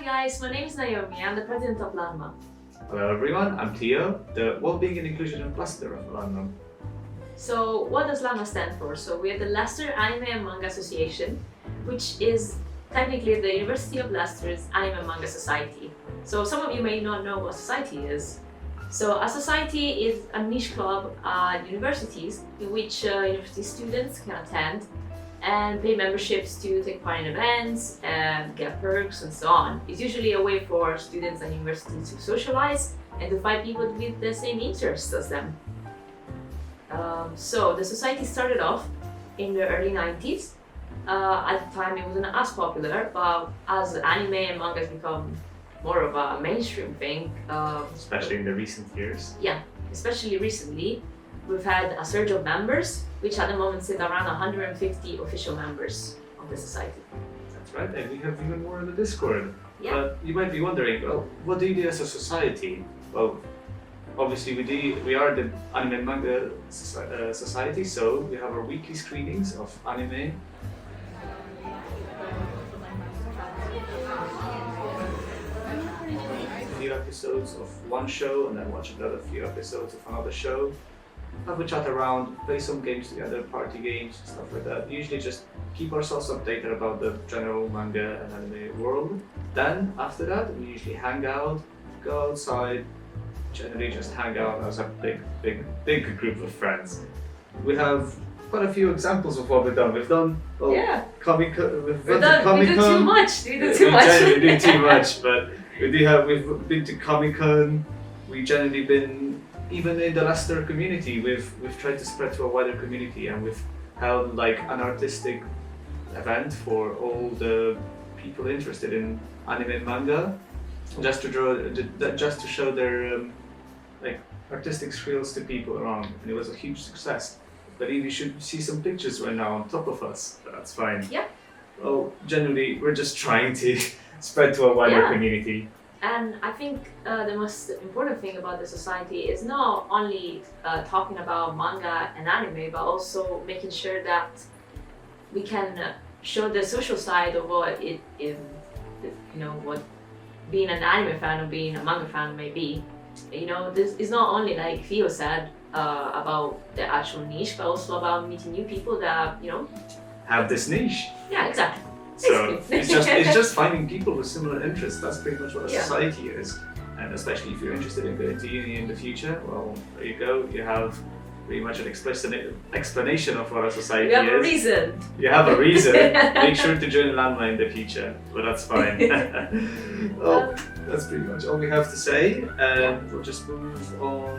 Hi guys, my name is Naomi. I'm the president of LANMA. Hello everyone, I'm Theo, the Wellbeing and Inclusion Ambassador of LANMA. So what does LANMA stand for? So we're the Leicester Anime and Manga Association, which is technically the University of Leicester's Anime and Manga Society. So some of you may not know what society is. So a society is a niche club at universities in which university students can attend and pay memberships to take part in events and get perks and so on. It's usually a way for students and universities to socialize and to find people with the same interests as them. So the society started off in the early 90s. At the time it wasn't as popular, but as anime and manga has become more of a mainstream thing, Especially in the recent years. yeah, especially recently, we've had a surge of members, which at the moment sit around 150 official members of the society. That's right, and we have even more in the Discord. Yeah. But you might be wondering, well, what do you do as a society? Well, obviously we are the Anime and Manga Society, so we have our weekly screenings of anime. A few episodes of one show and then watch another few episodes of another show. Have a chat around, play some games together, party games, stuff like that. Usually just keep ourselves updated about the general manga and anime world. Then after that we usually hang out, go outside, generally just hang out as a big group of friends. We have quite a few examples of what we've done. We've done Yeah. Comic-Con, We do too much. We do too we much. generally do too much, but we've been to Comic-Con. We've generally been, even in the Leicester community, we've tried to spread to a wider community, and we've held like an artistic event for all the people interested in anime and manga, just to show their like artistic skills to people around, and it was a huge success. I believe you should see some pictures right now on top of us. That's fine. Yeah. Well, generally we're just trying to spread to a wider Yeah. community. And I think the most important thing about the society is not only talking about manga and anime, but also making sure that we can show the social side of what it is, what being an anime fan or being a manga fan may be. This is not only, like Theo said, about the actual niche, but also about meeting new people that, Have this niche. yeah, exactly. So it's just finding people with similar interests. That's pretty much what a Yeah. society is. And especially if you're interested in going to uni in the future, well, there you go. You have pretty much an explanation of what a society We have is. a reason. You have a reason. Make sure to join LANMA in the future, but that's fine. Well, that's pretty much all we have to say, and we'll just move on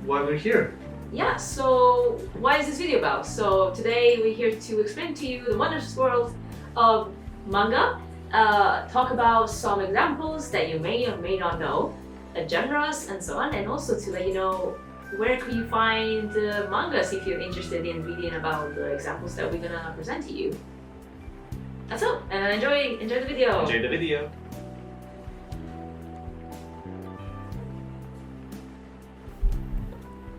why we're here. Yeah, so what is this video about? So today we're here to explain to you the wondrous world of manga, talk about some examples that you may or may not know, genres and so on, and also to let you know where can you find mangas if you're interested in reading about the examples that we're gonna present to you. That's all, and enjoy the video. Enjoy the video.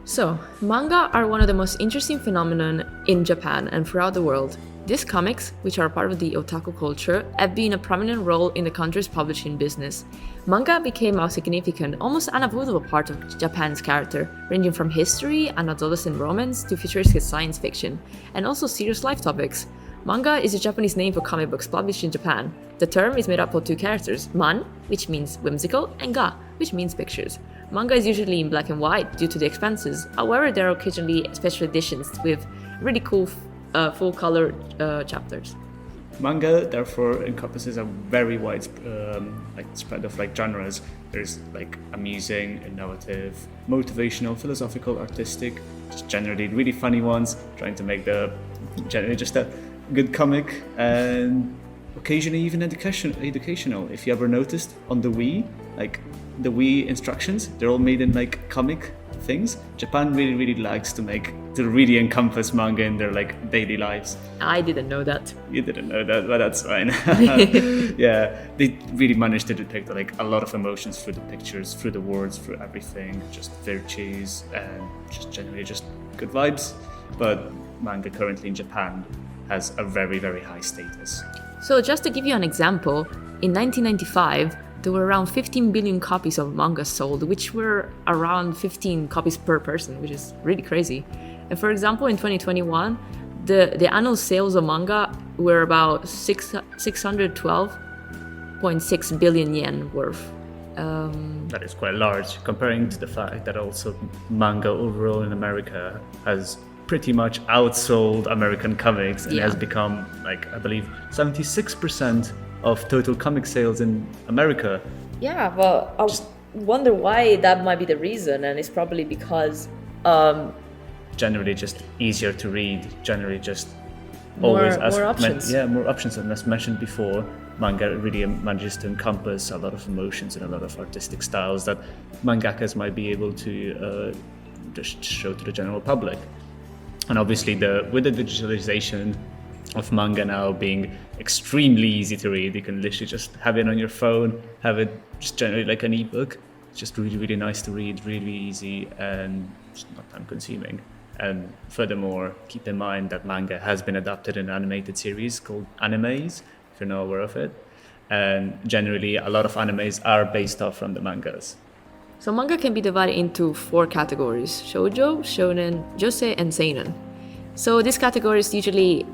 So, manga are one of the most interesting phenomenon in Japan and throughout the world. These comics, which are part of the otaku culture, have been a prominent role in the country's publishing business. Manga became a significant, almost unavoidable part of Japan's character, ranging from history and adolescent romance to futuristic science fiction, and also serious life topics. Manga is a Japanese name for comic books published in Japan. The term is made up of two characters, man, which means whimsical, and ga, which means pictures. Manga is usually in black and white due to the expenses. However, there are occasionally special editions with really cool full color chapters. Manga therefore encompasses a very wide spread of genres. There's amusing, innovative, motivational, philosophical, artistic, just generally really funny ones, trying to make generally just a good comic, and occasionally even educational. If you ever noticed on the Wii, the Wii instructions, they're all made in comic things. Japan really likes to really encompass manga in their daily lives. I didn't know that. You didn't know that, but that's fine. Yeah, they really managed to depict a lot of emotions through the pictures, through the words, through everything, just virtues and just generally just good vibes. But manga currently in Japan has a very high status. So just to give you an example, in 1995, there were around 15 billion copies of manga sold, which were around 15 copies per person, which is really crazy. And for example, in 2021, the annual sales of manga were about 612.6 billion yen worth. That is quite large, comparing to the fact that also manga overall in America has pretty much outsold American comics and has become, like, I believe 76% of total comic sales in America. Yeah, well, I wonder why that might be the reason, and it's probably because generally just easier to read, generally just more always options. More options. And as mentioned before, manga really manages to encompass a lot of emotions and a lot of artistic styles that mangakas might be able to just show to the general public. And obviously, with the digitalization of manga now being extremely easy to read, you can literally just have it on your phone, have it just generally like an ebook. It's just really, really nice to read, really easy, and just not time consuming. And furthermore, keep in mind that manga has been adapted in an animated series called animes, if you're not aware of it. And generally, a lot of animes are based off from the mangas. So manga can be divided into 4 categories: shoujo, shonen, josei, and seinen. So these categories usually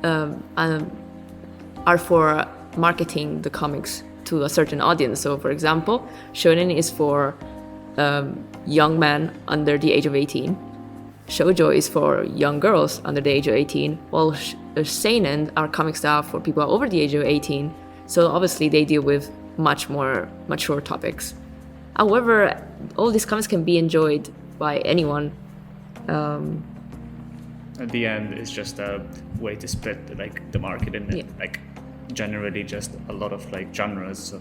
are for marketing the comics to a certain audience. So for example, shonen is for young men under the age of 18. Shoujo is for young girls under the age of 18, while seinen are comics that are for people over the age of 18. So obviously they deal with much more mature topics. However, all these comics can be enjoyed by anyone. At the end, it's just a way to split the market in it. Like generally just a lot of genres. So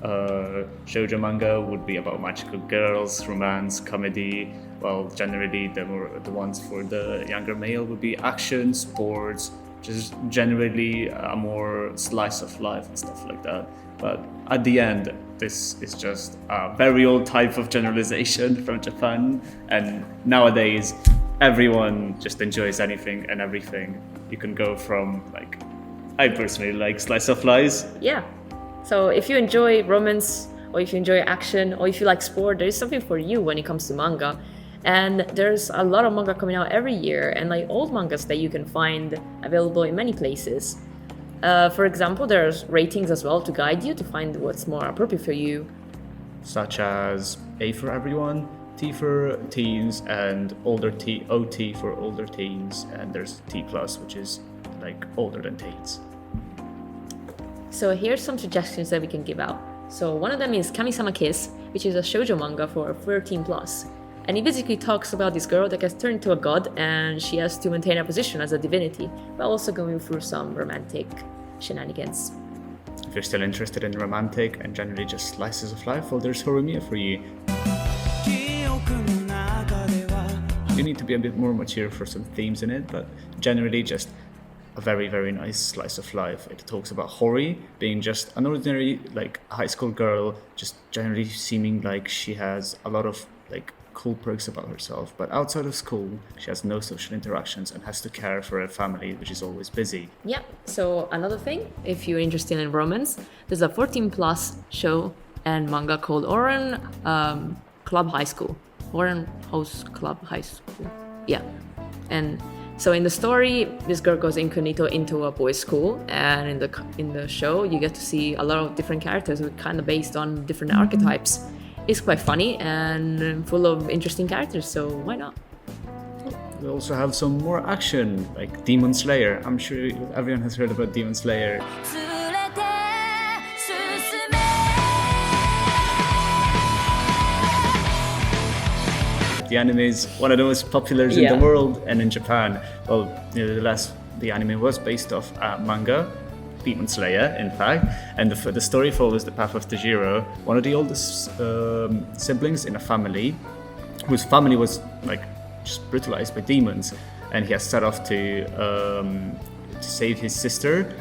shoujo manga would be about magical girls, romance, comedy. Well, generally the ones for the younger male would be action, sports, just generally a more slice of life and stuff like that. But at the end, this is just a very old type of generalization from Japan, and nowadays everyone just enjoys anything and everything. You can go from I personally like slice of life. Yeah. So if you enjoy romance, or if you enjoy action, or if you like sport, there is something for you when it comes to manga. And there's a lot of manga coming out every year, and old mangas that you can find available in many places. For example, there's ratings as well to guide you to find what's more appropriate for you. Such as A for everyone, T for teens, and OT for older teens, and there's T+, which is older than teens. So here's some suggestions that we can give out. So one of them is Kami-sama Kiss, which is a shoujo manga for 13+. And it basically talks about this girl that gets turned into a god, and she has to maintain her position as a divinity, but also going through some romantic shenanigans. If you're still interested in romantic and generally just slices of life, well, there's Horomiya for you. You need to be a bit more mature for some themes in it, but generally just a very, very nice slice of life. It talks about Hori being just an ordinary high school girl, just generally seeming like she has a lot of cool perks about herself, but outside of school she has no social interactions and has to care for her family, which is always busy. Yeah, so another thing, if you're interested in romance, there's a 14+ show and manga called Oran Club High School. Oran House Club High School. Yeah. And so in the story, this girl goes incognito into a boys' school, and in the show you get to see a lot of different characters who are kind of based on different archetypes. It's quite funny and full of interesting characters, so why not? We also have some more action, like Demon Slayer. I'm sure everyone has heard about Demon Slayer. The anime is one of the most popular in the world and in Japan. Well, the anime was based off manga, Demon Slayer, in fact, and the story follows the path of Tajiro, one of the oldest siblings in a family, whose family was just brutalized by demons, and he has set off to save his sister,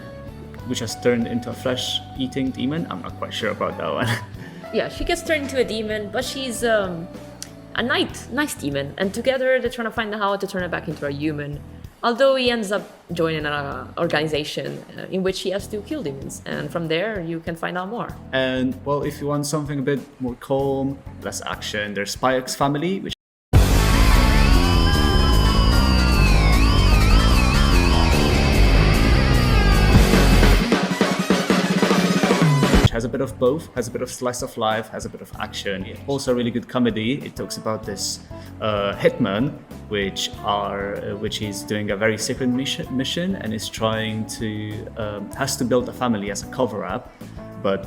which has turned into a flesh-eating demon. I'm not quite sure about that one. Yeah, she gets turned into a demon, but she's a nice demon, and together they're trying to find out how to turn her back into a human. Although he ends up joining an organization in which he has to kill demons, and from there you can find out more. And well, if you want something a bit more calm, less action, there's Spy X Family, which has a bit of both, has a bit of slice of life, has a bit of action. Also a really good comedy. It talks about this hitman, which is doing a very secret mission and is trying to, has to build a family as a cover-up, but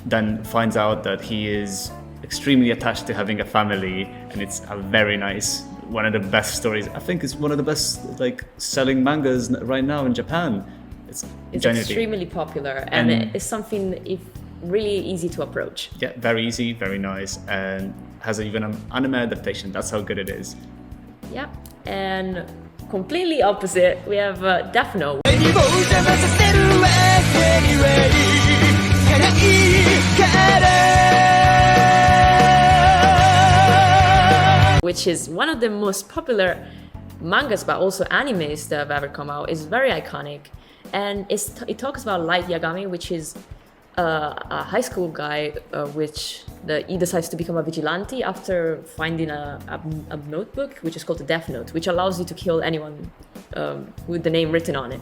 then finds out that he is extremely attached to having a family, and it's a very nice, one of the best stories. I think it's one of the best like selling mangas right now in Japan. It's extremely popular, and it's something really easy to approach. Yeah, very easy, very nice, and has even an anime adaptation. That's how good it is. Yeah, and completely opposite, we have Death Note. Which is one of the most popular mangas, but also animes that have ever come out. It's very iconic. And it talks about Light Yagami, which is a high school guy, he decides to become a vigilante after finding a notebook, which is called the Death Note, which allows you to kill anyone with the name written on it.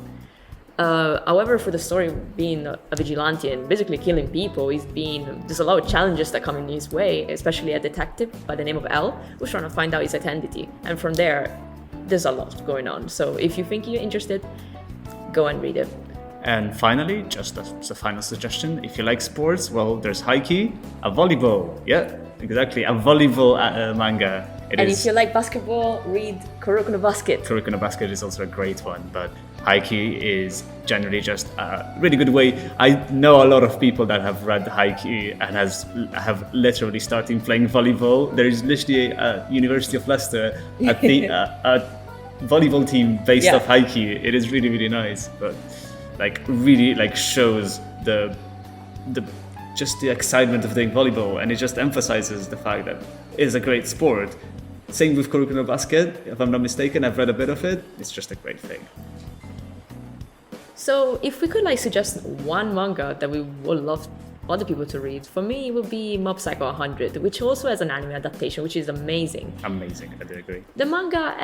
However, for the story being a vigilante and basically killing people, there's a lot of challenges that come in his way, especially a detective by the name of L, who's trying to find out his identity. And from there's a lot going on. So if you think you're interested, go and read it. And finally, just as a final suggestion, if you like sports, well, there's Haikyuu, a volleyball. Yeah, exactly, a volleyball manga. If you like basketball, read Kuroko no Basket. Kuroko no Basket is also a great one, but Haikyuu is generally just a really good way. I know a lot of people that have read Haikyuu and have literally started playing volleyball. There is literally a University of Leicester, a volleyball team based off Haikyuu. It is really, really nice, but really shows the excitement of doing volleyball, and it just emphasizes the fact that it is a great sport. Same with Kuroko no Basket, if I'm not mistaken. I've read a bit of it. It's just a great thing. So if we could suggest one manga that we would love other people to read, for me it would be Mob Psycho 100, which also has an anime adaptation, which is amazing. Amazing, I do agree. The manga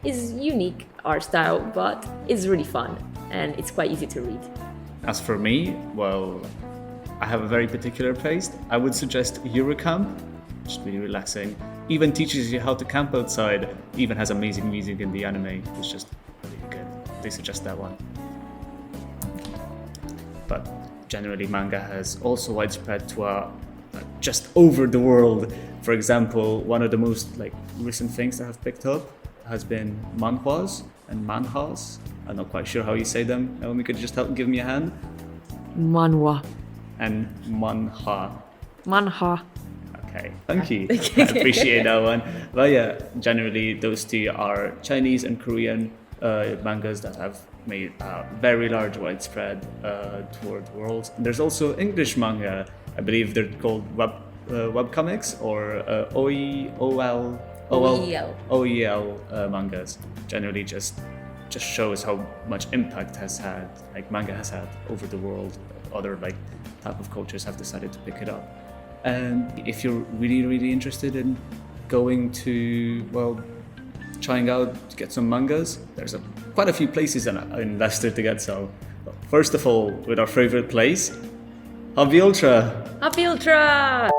is unique art style, but it's really fun and it's quite easy to read. As for me, well, I have a very particular taste. I would suggest Eurocamp, just really relaxing. Even teaches you how to camp outside, even has amazing music in the anime. It's just really good. They suggest that one. But generally, manga has also widespread to just over the world. For example, one of the most recent things that I've picked up has been manhwas and manhas. I'm not quite sure how you say them. Naomi, could you just give me a hand? Manhwa. And manha. Manha. Okay, thank you. I appreciate that one. But yeah, generally those two are Chinese and Korean mangas that have made a very large widespread toward the world. And there's also English manga. I believe they're called webcomics or OEL mangas. Generally just shows how much impact manga has had over the world. Other type of cultures have decided to pick it up. And if you're really, really interested in going to, trying out to get some mangas, there's quite a few places in Leicester to get some. First of all, with our favorite place, Hobby Ultra. Hobby Ultra!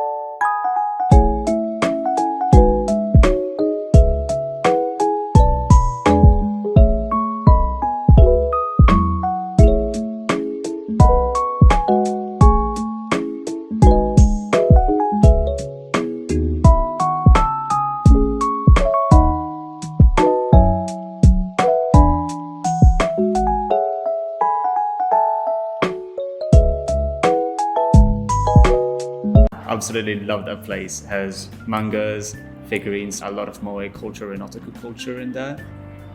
Absolutely love that place. Has mangas, figurines, a lot of moe culture and otaku culture in there.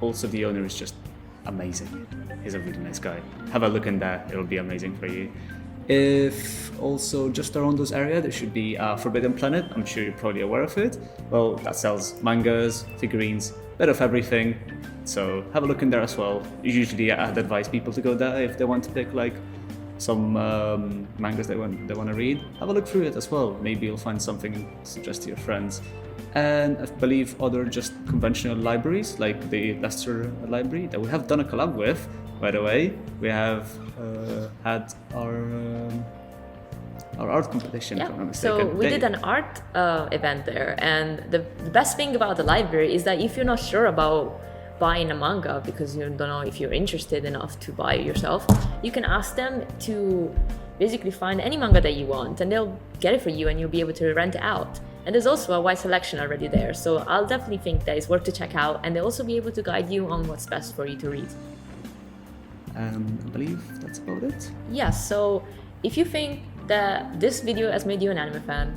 Also, the owner is just amazing. He's a really nice guy. Have a look in there, it'll be amazing for you. If also just around those areas, there should be Forbidden Planet. I'm sure you're probably aware of it. Well, that sells mangas, figurines, bit of everything. So have a look in there as well. Usually I'd advise people to go there if they want to pick like some mangas they want to read. Have a look through it as well. Maybe you'll find something to suggest to your friends. And I believe other just conventional libraries like the Leicester Library that we have done a collab with, by the way. We have had our art competition, if I'm not mistaken. So we did an art event there, and the best thing about the library is that if you're not sure about buying a manga because you don't know if you're interested enough to buy it yourself, you can ask them to basically find any manga that you want, and they'll get it for you, and you'll be able to rent it out. And there's also a wide selection already there, so I'll definitely think that it's worth to check out, and they'll also be able to guide you on what's best for you to read. I believe that's about it. Yeah, so if you think that this video has made you an anime fan,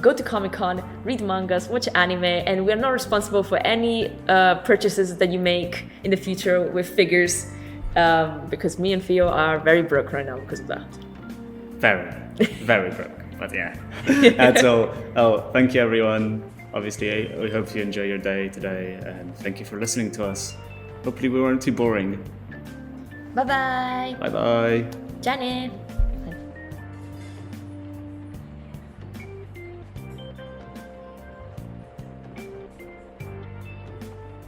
go to Comic-Con, read mangas, watch anime, and we're not responsible for any purchases that you make in the future with figures, because me and Theo are very broke right now because of that. Very, very broke, but yeah. And so, thank you everyone. Obviously, we hope you enjoy your day today, and thank you for listening to us. Hopefully we weren't too boring. Bye bye. Bye bye. Janet.